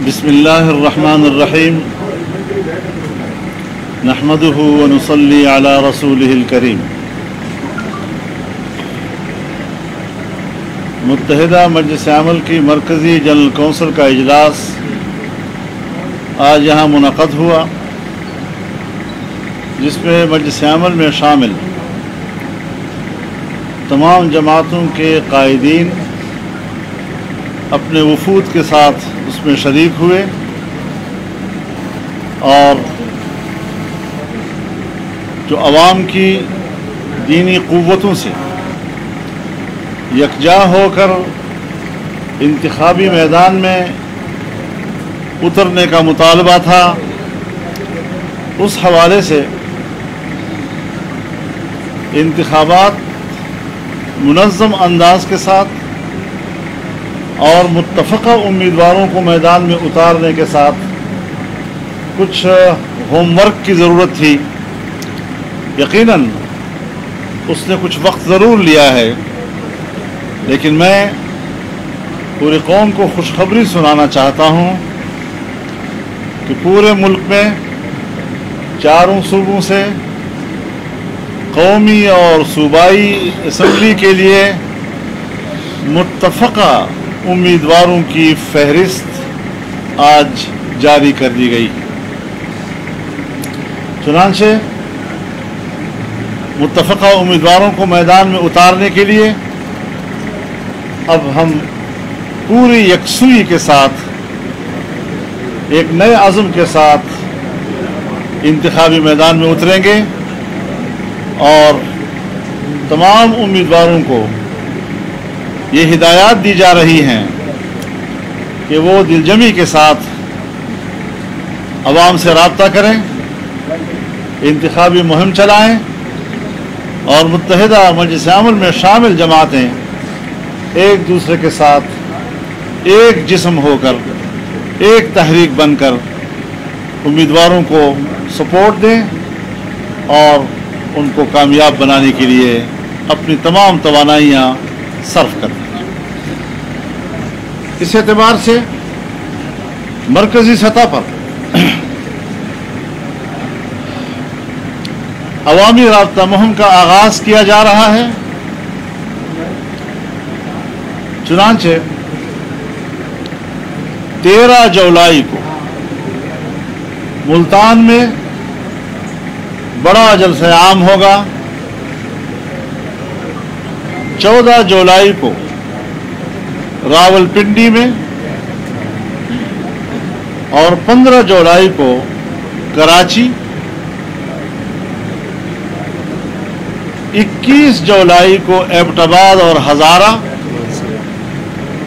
بسم اللہ الرحمن الرحیم نحمده ونصلی علی رسولہ الکریم۔ متحدہ مجلس عمل کی مرکزی جنرل کونسل کا اجلاس آج یہاں منعقد ہوا، جس میں مجلس عمل میں شامل تمام جماعتوں کے قائدین اپنے وفود کے ساتھ اس میں شریک ہوئے اور جو عوام کی دینی قوتوں سے یکجا ہو کر انتخابی میدان میں اترنے کا مطالبہ تھا، اس حوالے سے انتخابات منظم انداز کے ساتھ اور متفقہ امیدواروں کو میدان میں اتارنے کے ساتھ کچھ ہوم ورک کی ضرورت تھی۔ یقیناً اس نے کچھ وقت ضرور لیا ہے، لیکن میں پوری قوم کو خوشخبری سنانا چاہتا ہوں کہ پورے ملک میں چاروں صوبوں سے قومی اور صوبائی اسمبلی کے لیے متفقہ امیدواروں کی فہرست آج جاری کر دی گئی۔ چنانچہ متفقہ امیدواروں کو میدان میں اتارنے کے لیے اب ہم پوری یکسوئی کے ساتھ ایک نئے عزم کے ساتھ انتخابی میدان میں اتریں گے اور تمام امیدواروں کو یہ ہدایات دی جا رہی ہیں کہ وہ دلجمی کے ساتھ عوام سے رابطہ کریں، انتخابی مہم چلائیں اور متحدہ مجلس عمل میں شامل جماعتیں ایک دوسرے کے ساتھ ایک جسم ہو کر ایک تحریک بن کر امیدواروں کو سپورٹ دیں اور ان کو کامیاب بنانے کے لیے اپنی تمام توانائیاں صرف کریں۔ اس اعتبار سے مرکزی سطح پر عوامی رابطہ مہم کا آغاز کیا جا رہا ہے۔ چنانچہ 13 جولائی کو ملتان میں بڑا جلسہ عام ہوگا، 14 جولائی کو راولپنڈی میں اور 15 جولائی کو کراچی، 21 جولائی کو ایبٹ آباد اور ہزارہ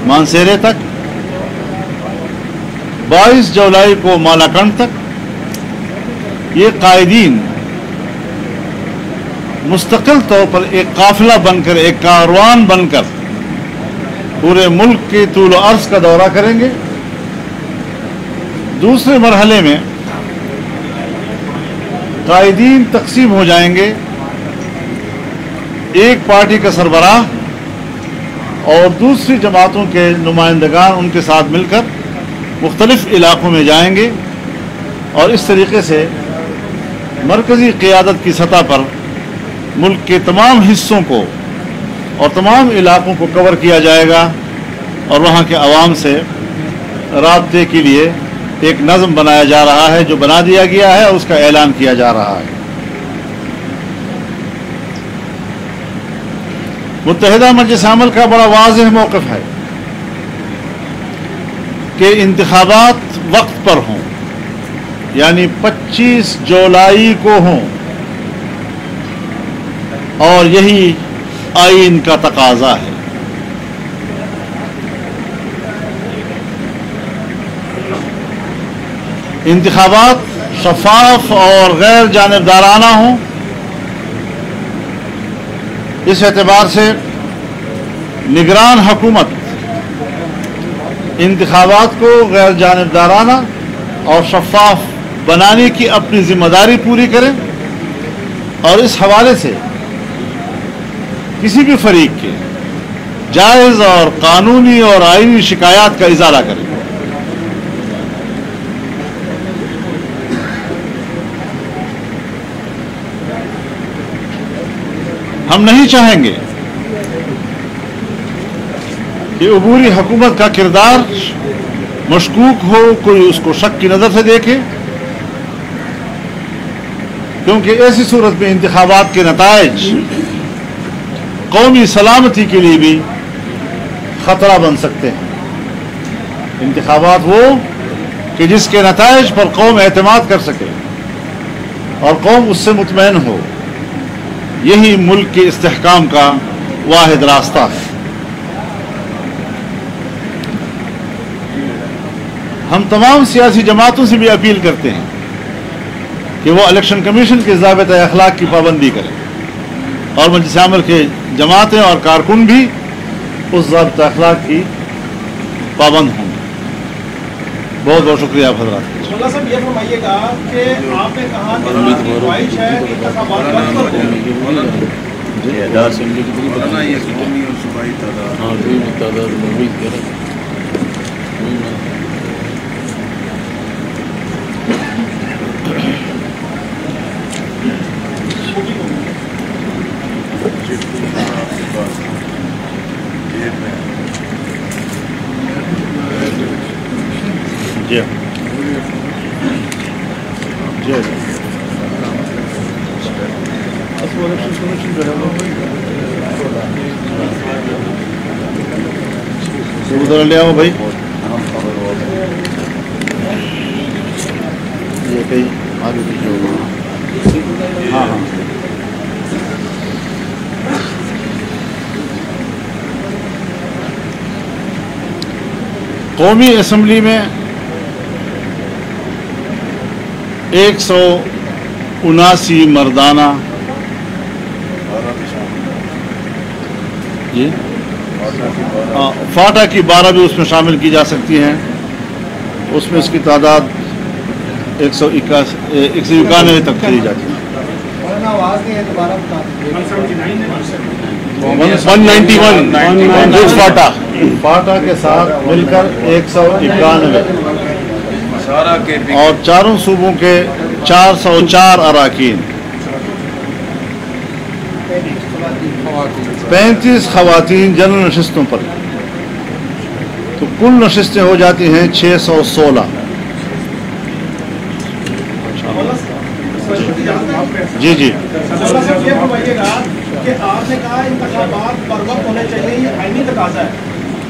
مانسیرے تک، 22 جولائی کو مالاکنڈ تک یہ قائدین مستقل طور پر ایک قافلہ بن کر، ایک کاروان بن کر پورے ملک کے طول و عرض کا دورہ کریں گے۔ دوسرے مرحلے میں قائدین تقسیم ہو جائیں گے، ایک پارٹی کا سربراہ اور دوسری جماعتوں کے نمائندگان ان کے ساتھ مل کر مختلف علاقوں میں جائیں گے اور اس طریقے سے مرکزی قیادت کی سطح پر ملک کے تمام حصوں کو اور تمام علاقوں کو کور کیا جائے گا اور وہاں کے عوام سے رابطے کے لیے ایک نظم بنایا جا رہا ہے، جو بنا دیا گیا ہے اور اس کا اعلان کیا جا رہا ہے۔ متحدہ مجلس عمل کا بڑا واضح موقف ہے کہ انتخابات وقت پر ہوں، یعنی 25 جولائی کو ہوں، اور یہی آئین کا تقاضا ہے۔ انتخابات شفاف اور غیر جانبدارانہ ہوں، اس اعتبار سے نگران حکومت انتخابات کو غیر جانبدارانہ اور شفاف بنانے کی اپنی ذمہ داری پوری کرے اور اس حوالے سے کسی بھی فریق کے جائز اور قانونی اور آئینی شکایات کا ازالہ کرے۔ ہم نہیں چاہیں گے کہ عبوری حکومت کا کردار مشکوک ہو، کوئی اس کو شک کی نظر سے دیکھے، کیونکہ ایسی صورت میں انتخابات کے نتائج قومی سلامتی کے لیے بھی خطرہ بن سکتے ہیں۔ انتخابات وہ کہ جس کے نتائج پر قوم اعتماد کر سکے اور قوم اس سے مطمئن ہو، یہی ملک کے استحکام کا واحد راستہ ہے۔ ہم تمام سیاسی جماعتوں سے بھی اپیل کرتے ہیں کہ وہ الیکشن کمیشن کے ضابطۂ اخلاق کی پابندی کریں، اور مجلس عامل کے جماعتیں اور کارکن بھی اس ضابطۂ اخلاق کی پابند ہوں۔ بہت بہت شکریہ آپ حضرات۔ مولانا صاحب یہ فرمائیے گا کہ آپ نے کہا کہ خواہش ہے کہ انتخابات جی جی ادھر لے آؤ بھائی، یہ کہیں آگے پیچھے ہوگا۔ ہاں ہاں قومی اسمبلی میں 179 مردانہ جی فاٹا کی 12 بھی اس میں شامل کی جا سکتی ہیں، اس میں اس کی تعداد 191 تک کی جاتی ہے۔ 191 فاٹا کے ساتھ مل کر 191 اور چاروں صوبوں کے 404 اراکین، 35 خواتین جنرل نشستوں پر، تو کل نشستیں ہو جاتی ہیں 616۔ جی جی یہ فرمائیے گا کہ آپ نے کہا انتخابات بر وقت ہونے چاہیے، یہ آئینی تقاضا ہے۔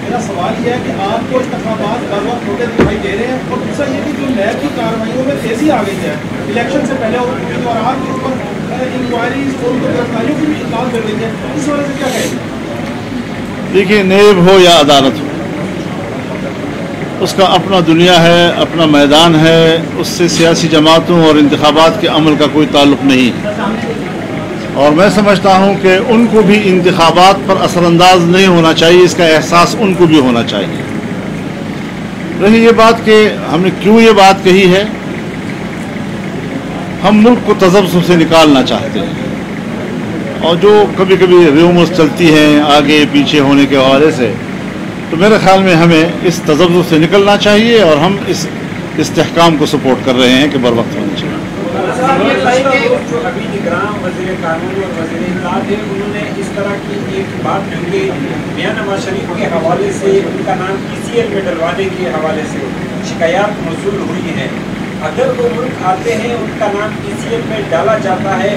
میرا سوال یہ ہے کہ آپ کو انتخابات بر وقت ہوتے دکھائی دے رہے ہیں، اور دوسرا یہ کہ جو نیب کی کارروائیوں میں تیزی آ گئی ہے الیکشن سے پہلے، اور آپ کے اوپر انکوائریز اور گرفتاریوں کی بھی اطلاع مل رہی ہے، اس وجہ سے کیا کہیں گے؟ دیکھیے، نیب ہو یا عدالت ہو، اس کا اپنا دنیا ہے، اپنا میدان ہے، اس سے سیاسی جماعتوں اور انتخابات کے عمل کا کوئی تعلق نہیں ہے، اور میں سمجھتا ہوں کہ ان کو بھی انتخابات پر اثر انداز نہیں ہونا چاہیے، اس کا احساس ان کو بھی ہونا چاہیے۔ رہی یہ بات کہ ہم نے کیوں یہ بات کہی ہے، ہم ملک کو تذبذب سے نکالنا چاہتے ہیں، اور جو کبھی کبھی ریومرز چلتی ہیں آگے پیچھے ہونے کے حوالے سے، تو میرے خیال میں ہمیں اس تذبذب سے نکلنا چاہیے، اور ہم اس استحکام کو سپورٹ کر رہے ہیں کہ بر وقت ہونا چاہیے۔ جو ابھی نگراں وزیر قانون اور وزیر اطلاعات ہیں، انہوں نے اس طرح کی ایک بات کی کہ میاں نواز شریف کے حوالے سے ان کا نام ECL میں ڈلوانے کے حوالے سے شکایات موصول ہوئی ہیں۔ اگر وہ ملک آتے ہیں، ان کا نام ECL میں ڈالا جاتا ہے،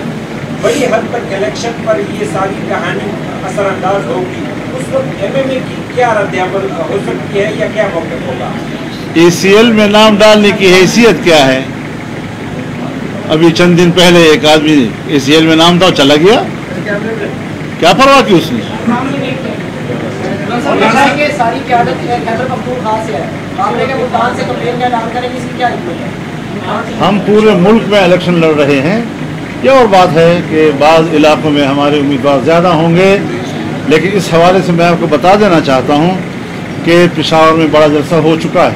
بڑی حد تک الیکشن پر یہ ساری کہانی اثر انداز ہوگی، اس وقت MMA کی کیا رد عمل ہو سکتی ہے یا کیا موقف ہوگا؟ ECL میں نام ڈالنے کی حیثیت کیا ہے؟ ابھی چند دن پہلے ایک آدمی ECL میں نام تھا، چلا گیا، کیا پرواہ کی اس نے؟ ساری قیادت خیبر پختونخوا سے ہے، معاملے کے ملتان سے کمپلین کا اعلان کریں، اس کی کیا حکمت ہے؟ ہم پورے ملک میں الیکشن لڑ رہے ہیں، یہ اور بات ہے کہ بعض علاقوں میں ہمارے امیدوار زیادہ ہوں گے، لیکن اس حوالے سے میں آپ کو بتا دینا چاہتا ہوں کہ پشاور میں بڑا جلسہ ہو چکا ہے،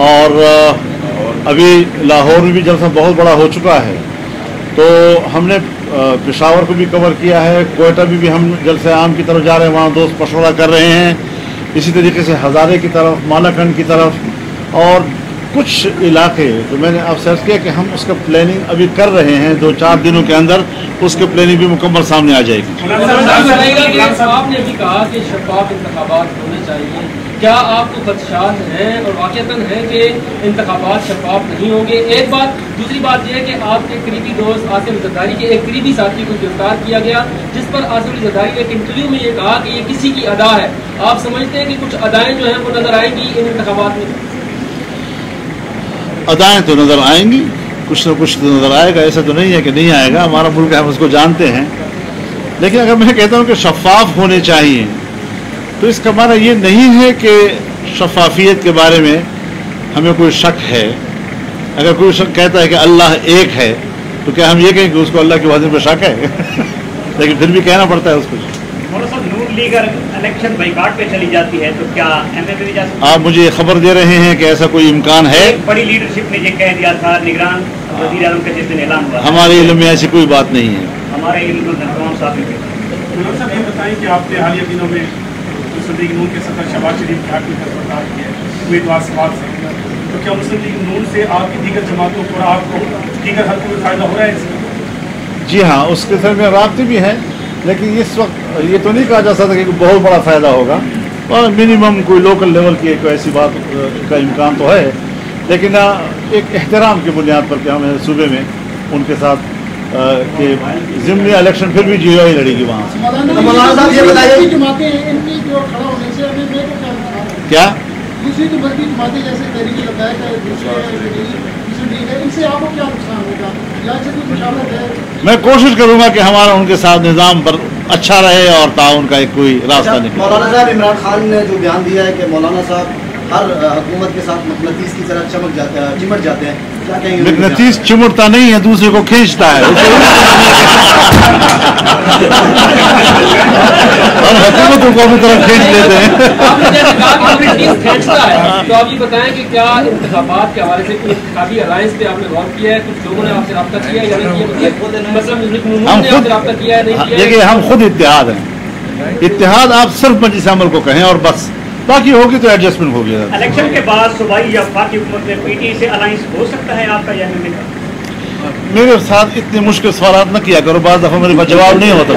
اور ابھی لاہور میں بھی جلسہ بہت بڑا ہو چکا ہے، تو ہم نے پشاور کو بھی کور کیا ہے، کوئٹہ میں بھی ہم جلسہ عام کی طرف جا رہے ہیں، وہاں دوست مشورہ کر رہے ہیں، اسی طریقے سے ہزارے کی طرف، مالاکنڈ کی طرف، اور کچھ علاقے جو میں نے آپ سے عرض کیا کہ ہم اس کا پلاننگ ابھی کر رہے ہیں، 2-4 دنوں کے اندر اس کی پلاننگ بھی مکمل سامنے آ جائے گی۔ آپ نے ابھی کہا کہ شفاف انتخابات ہونے چاہیے، کیا آپ کو خدشات ہیں اور واقعتاً ہے کہ انتخابات شفاف نہیں ہوں گے؟ ایک بات، دوسری بات یہ ہے کہ آپ کے قریبی دوست آصف زرداری کے ایک قریبی ساتھی کو گرفتار کیا گیا، جس پر آصف زرداری نے ایک انٹرویو میں یہ کہا کہ یہ کسی کی ادا ہے۔ آپ سمجھتے ہیں کہ کچھ ادائیں جو ہیں وہ نظر آئیں گی ان انتخابات میں؟ ادائیں تو نظر آئیں گی، کچھ نہ کچھ تو نظر آئے گا، ایسا تو نہیں ہے کہ نہیں آئے گا، ہمارا ملک ہے، ہم اس کو جانتے ہیں۔ لیکن اگر میں کہتا ہوں کہ شفاف ہونے چاہیے تو اس کا معنی یہ نہیں ہے کہ شفافیت کے بارے میں ہمیں کوئی شک ہے۔ اگر کوئی شک کہتا ہے کہ اللہ ایک ہے تو کیا ہم یہ کہیں کہ اس کو اللہ کے وحدت میں شک ہے؟ لیکن پھر بھی کہنا پڑتا ہے اس کو۔ مولانا صاحب، نون لیگ الیکشن بائیکاٹ پہ چلی جاتی ہے تو کیا ایم اے پہ بھی جا سکتی ہے؟ آپ مجھے خبر دے رہے ہیں کہ ایسا کوئی امکان ہے؟ ایک بڑی لیڈرشپ نے یہ کہہ دیا تھا، نگران وزیر اعظم کا جس دن اعلان ہوا، ہمارے علم میں ایسی کوئی بات نہیں ہے۔ ہمارے علم میں تمام صاحب نے کہا۔ مولانا صاحب یہ بتائیں کہ آپ نے حالیہ دنوں میں مسلم لیگ نون کے صدر شہباز شریف کے حق میں خطرات کی ہے امیدوار سوال سے، تو کیا مسلم لیگ نون سے آپ کی دیگر جماعتوں کو اور آپ کو دیگر حلقوں میں فائدہ ہو رہا ہے اس میں؟ جی ہاں، اس کے سر میں رابطے بھی ہیں، لیکن اس وقت یہ تو نہیں کہا جا سکتا کہ بہت بڑا فائدہ ہوگا، اور منیمم کوئی لوکل لیول کی ایک ایسی بات کا امکان تو ہے، لیکن ایک احترام کی بنیاد پر کہ ہمیں صوبے میں ان کے ساتھ کہ ضمنی الیکشن پھر بھی جی آئی لڑے گی وہاں سے۔ مولانا صاحب یہ بتائیے جماعتیں ان کی جو کھڑا ہونے سے ہمیں میں کو کیا نقصان ہے؟ کیا دوسری جو بڑی جماعتیں جیسے تحریک لبیک ہے، مسلم لیگ ہے، ان سے آپ کو کیا نقصان ہوگا یا اس سے کوئی مشابہت ہے؟ میں کوشش کروں گا کہ ہمارا ان کے ساتھ نظام پر اچھا رہے اور تعاون کا ایک کوئی راستہ نکلے۔ مولانا صاحب، عمران خان نے جو بیان دیا ہے کہ مولانا صاحب ہر حکومت کے ساتھ مقناطیس کی طرح چمٹ جاتے ہیں، کیا کہیں گے؟ مقناطیس چمٹتا نہیں ہے، دوسرے کو کھینچتا ہے، اور حکومتوں کو اپنی طرف کھینچ لیتے ہیں۔ آپ نے جیسے کہا کہ مقناطیس کھینچتا ہے، تو آپ یہ بتائیں کہ کیا انتخابات کے حوالے سے کوئی انتخابی الائنس پہ آپ نے غور کیا ہے؟ کچھ لوگوں نے آپ سے رابطہ کیا ہے یا نہیں کیا؟ مثلا مسلم ہم نے آپ سے رابطہ کیا ہے نہیں کیا؟ دیکھیے، ہم خود اتحاد ہیں، اتحاد آپ صرف مجلس عمل کو کہیں اور بس، باقی ہوگی تو ایڈجسٹمنٹ ہو گیا۔ الیکشن کے بعد صوبائی یا وفاقی حکومت میں پی ٹی آئی سے الائنس ہو سکتا ہے آپ کا یا نہیں کا؟ میرے ساتھ اتنے مشکل سوالات نہ کیا کرو، بعض دفعہ میرے پاس جواب نہیں ہوتا۔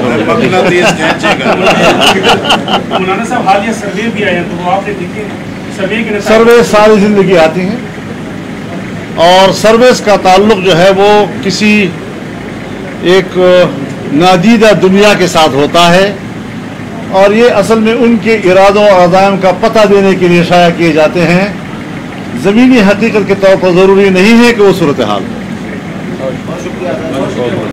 مولانا صاحب، حالیہ سروے بھی آئے ہیں تو وہ آپ نے دیکھے سروے کے نتائج؟ سروے ساری زندگی آتی ہیں، اور سروس کا تعلق جو ہے وہ کسی ایک نادیدہ دنیا کے ساتھ ہوتا ہے، اور یہ اصل میں ان کے ارادوں اور عزائم کا پتہ دینے کے لیے شائع کیے جاتے ہیں، زمینی حقیقت کے طور پر ضروری نہیں ہے کہ وہ صورتحال ہو۔